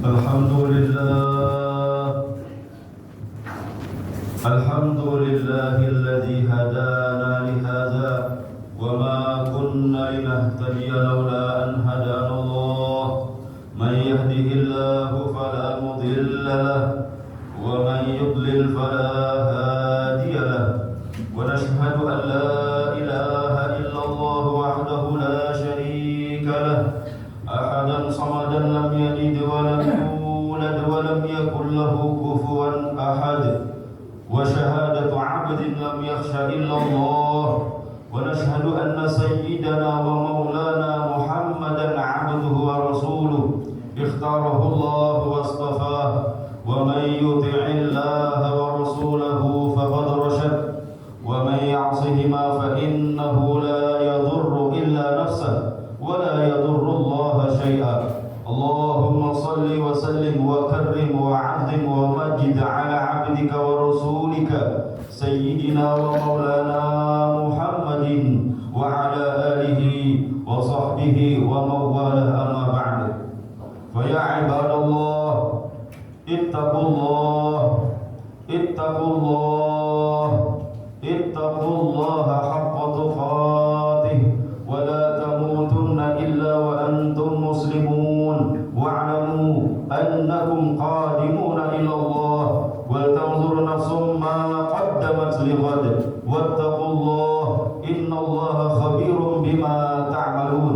الحمد لله الحمد لله الذي هدانا لهذا وما كنا لنهتدي لولا أن هدانا الله من يهده الله فلا مضل له ومن يضلل فلا هادي له ونشهد أن لا إله إلا الله وحده لا شريك له أحدا صمدا لم يلد ولم يولد ولم يكن له كفوا أحد وشهادة عبد لم يخش إلا الله ونشهد أن سيدنا ومولانا محمدا عبده ورسوله اختاره الله واصطفاه ومن يطع الله ورسوله فقد رشد ومن يعصهما فإنه لا يضر إلا نفسه ولا يضر الله شيئا اللهم صل وسلم وكرم وعظم ومجد على عبدك ورسولك سيدنا ومولانا محمد وعلى آله وصحبه ومن والاه أما بعد فيا عباد الله اتقوا الله اتقوا الله اتقوا الله حق تقاته ولا تموتن إلا وأنتم مسلمون واعلموا أنكم قادمون إلى الله ولتنظر نفس ما قدمت لغد واتقوا الله إن الله خبير بما تعملون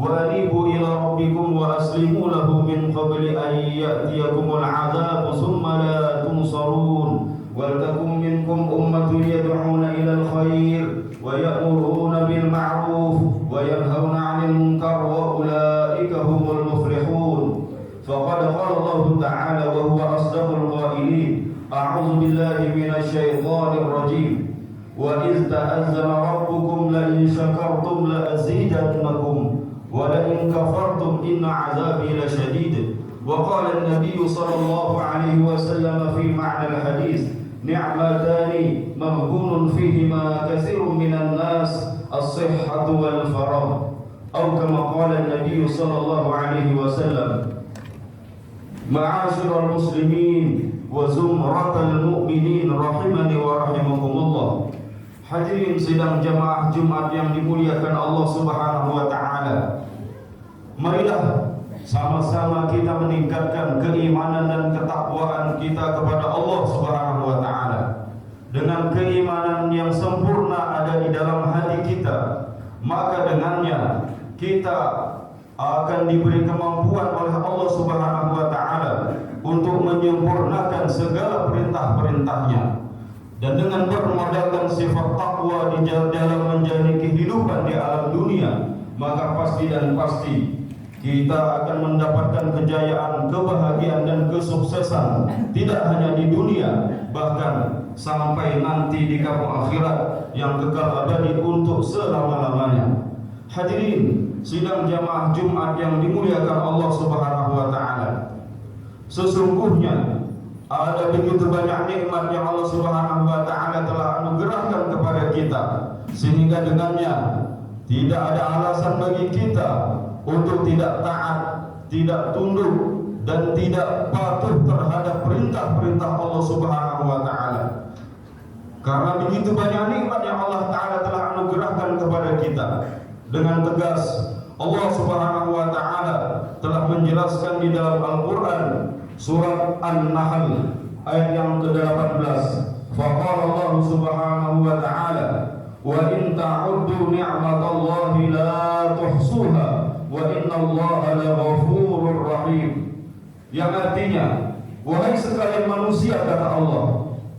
وأنيبوا إلى ربكم وأسلموا له من قبل أن يأتيكم العذاب ثم لا تنصرون ولتكن منكم أمة يدعون إلى الخير ويأمرون بالمعروف وينهون عن المنكر وأولئك هم المفلحون فقد قال الله تعالى وهو أصدق القائلين أعوذ بالله من الشيطان الرجيم وإذ تأذن ربكم لئن شكرتم لأزيدنكم ولئن كفرتم إن عذابي لشديد وقال النبي صلى الله عليه وسلم في معنى الحديث نعمتان مغبون فيهما كثير من الناس الصحة والفراغ أو كما قال النبي صلى الله عليه وسلم معاشر المسلمين وزمرة المؤمنين رحمني ورحمكم الله. Hadirin sidang jamaah Jumat yang dimuliakan Allah Subhanahu wa taala. Marilah sama-sama kita meningkatkan keimanan dan ketakwaan kita kepada Allah Subhanahu wa taala. Dengan keimanan yang sempurna ada di dalam hati kita, maka dengannya kita akan diberi kemampuan oleh Allah Subhanahu wa taala untuk menyempurnakan segala perintah-perintahnya. Dan dengan bermodalkan sifat takwa di dalam menjalani kehidupan di alam dunia, maka pasti dan pasti kita akan mendapatkan kejayaan, kebahagiaan dan kesuksesan tidak hanya di dunia, bahkan sampai nanti di kampung akhirat yang kekal abadi untuk selama-lamanya. Hadirin sidang jamaah Jumat yang dimuliakan Allah Subhanahu wa taala. Sesungguhnya ada begitu banyak nikmat yang Allah Subhanahu wa taala telah anugerahkan kepada kita, sehingga dengannya tidak ada alasan bagi kita untuk tidak taat, tidak tunduk dan tidak patuh terhadap perintah-perintah Allah Subhanahu wa taala. Karena begitu banyak nikmat yang Allah taala telah anugerahkan kepada kita. Dengan tegas Allah Subhanahu wa taala telah menjelaskan di dalam Al-Qur'an surat An-Nahl ayat yang ke-18. Faqala Allah Subhanahu wa taala wa in ta'uddu ni'matallahi la tuhsuha wa innallaha laghafurur rahim. Yang artinya, wahai sekalian manusia kata Allah,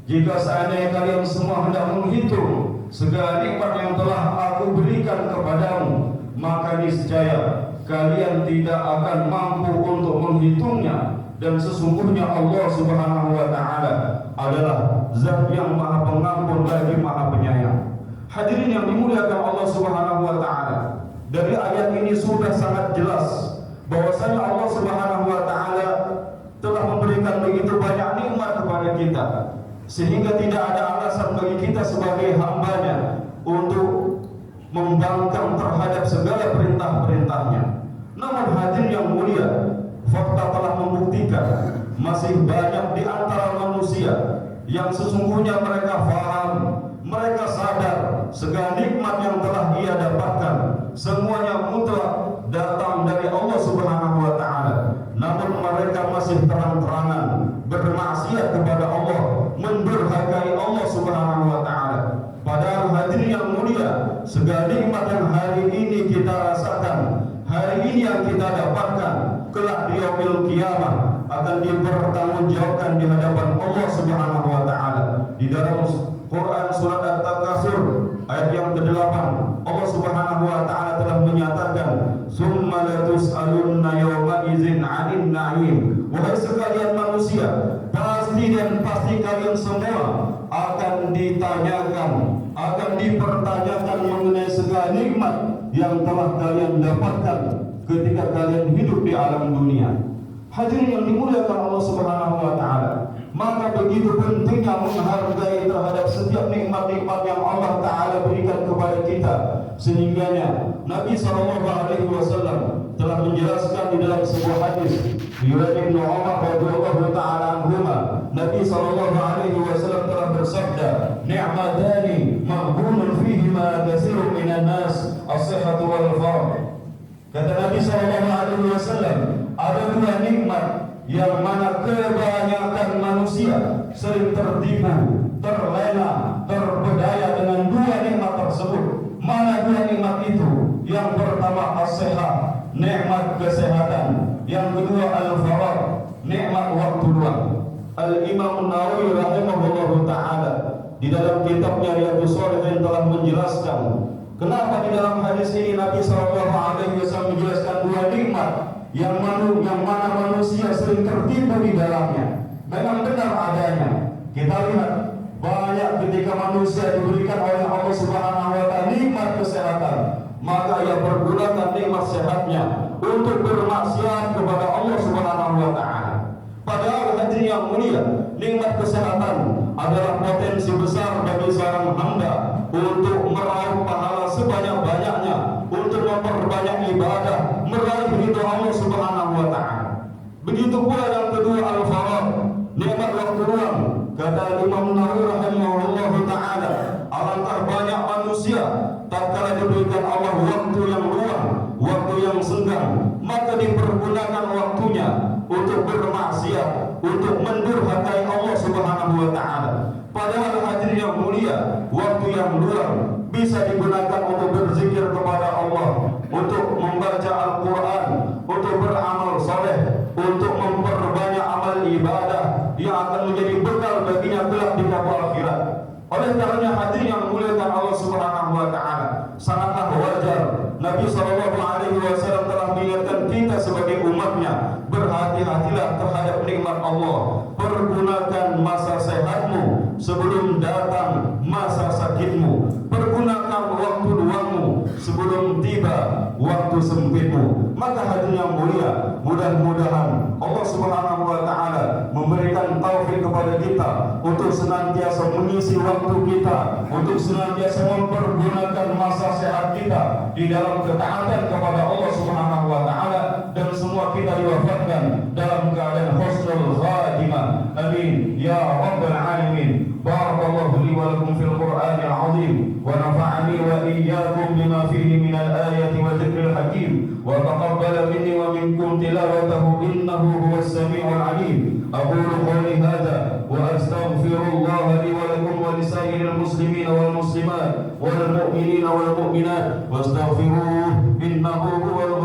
jika seandainya kalian semua hendak menghitung segala nikmat yang telah aku berikan kepadamu, maka niscaya kalian tidak akan mampu untuk menghitungnya. Dan sesungguhnya Allah Subhanahu wa taala adalah zat yang maha pengampun lagi maha penyayang. Hadirin yang dimuliakan Allah Subhanahu wa taala, dari ayat ini sudah sangat jelas bahwasanya Allah Subhanahu wa taala telah memberikan begitu banyak nikmat kepada kita, sehingga tidak ada alasan bagi kita sebagai hambanya untuk membangkang terhadap segala perintah-perintahnya. Namun hadirin yang mulia, fakta telah membuktikan buktikan masih banyak di antara manusia yang sesungguhnya mereka faham, mereka sadar segala nikmat yang telah ia dapatkan semuanya mutlak datang dari Allah Subhanahu wa taala. Namun mereka masih terang-terangan bermaksiat kepada Allah, mendurhakai Allah Subhanahu wa taala. Padahal hadirin yang mulia, segala nikmat yang hari ini kita rasakan, hari ini yang kita dapatkan, kelak di yaumil qiyamah akan dipertanggungjawabkan di hadapan Allah Subhanahu wa taala. Di dalam Quran surat At-Takatsur ayat yang ke-8, Allah Subhanahu wa taala telah menyatakan, "Tsumma latus'alunna yawma idzin 'anil na'im." Wahai sekalian manusia, pasti dan pasti kalian semua akan ditanyakan, akan dipertanyakan mengenai segala nikmat yang telah kalian dapatkan ketika kalian hidup di alam dunia. Hadirin yang dimuliakan Allah Subhanahu wa taala, maka begitu pentingnya menghargai terhadap setiap nikmat-nikmat yang Allah taala berikan kepada kita, sehingganya Nabi SAW telah menjelaskan di dalam sebuah hadis riwayat Ibnu Umar radhiyallahu taala anhuma. Nabi SAW telah bersabda, "Ni'matani maghbunun fihima katsirun minan nas, as-sihhatu wal faragh." Kata Nabi SAW, ada dua nikmat yang mana kebanyakan manusia sering tertipu, terlena, terpedaya dengan dua nikmat tersebut. Mana dua nikmat itu? Yang pertama as-sehat, nikmat kesehatan. Yang kedua al-faragh, nikmat waktu luang. Al-Imam Nawawi rahimahullahu taala di dalam kitabnya Riyadhus Shalihin telah menjelaskan kenapa di dalam hadis ini Nabi SAW menjelaskan dua nikmat yang mana manusia sering tertipu di dalamnya. Memang benar adanya. Kita lihat banyak ketika manusia diberikan oleh Allah Subhanahu wa taala nikmat kesehatan, maka ia pergunakan nikmat sehatnya untuk bermaksiat kepada Allah Subhanahu wa taala. Padahal hadirin yang mulia, nikmat kesehatan adalah potensi besar bagi seorang hamba untuk meraup pahala sebanyak-banyaknya, untuk memperbanyak ibadah, meraih ridho Allah Subhanahu wa taala. Begitu pula yang kedua al-faragh, nikmat waktu luang. Kata Imam Nawawi rahimahullahu taala, alangkah banyak manusia tatkala diberikan Allah waktu yang luang, waktu yang senggang, maka dipergunakan waktunya untuk bermaksiat, untuk mendurhakai Allah Subhanahu wa taala. Padahal hadirin yang mulia, waktu yang luang bisa digunakan untuk berzikir kepada Allah, untuk membaca Al-Quran, untuk beramal soleh, untuk memperbanyak amal ibadah yang akan menjadi bekal baginya kelak di kampung akhirat. Oleh karenanya hadirin yang muliakan Allah Subhanahu wa taala, sangatlah wajar Nabi SAW telah mengingatkan kita sebagai umatnya, berhati-hatilah terhadap nikmat Allah. Pergunakan masa sehatmu sebelum datang masa sakitmu. Pergunakan waktu luangmu sebelum tiba waktu sempitmu. Maka hadirin yang mulia, mudah-mudahan Allah Subhanahu wa taala memberikan taufik kepada kita untuk senantiasa mengisi waktu kita, untuk senantiasa mempergunakan masa sehat kita di dalam ketaatan kepada Allah Subhanahu wa taala, dan semua kita diwafatkan dalam keadaan husnul khatimah. Amin ya rabbal alamin. Barakallahu li wa lakum fil Qur'anil azim wa nafa'ani wa iyyakum bima fihi minal ayati wa dzikril hakim wa taqabbala minni wa minkum tilawatahu innahu huwas samiul alim. Aqulu qawli hadza wa astaghfirullaha li wa lakum wa lisairil muslimina wal muslimat wal mu'minina wal mu'minat wastaghfiruhu innahu huwal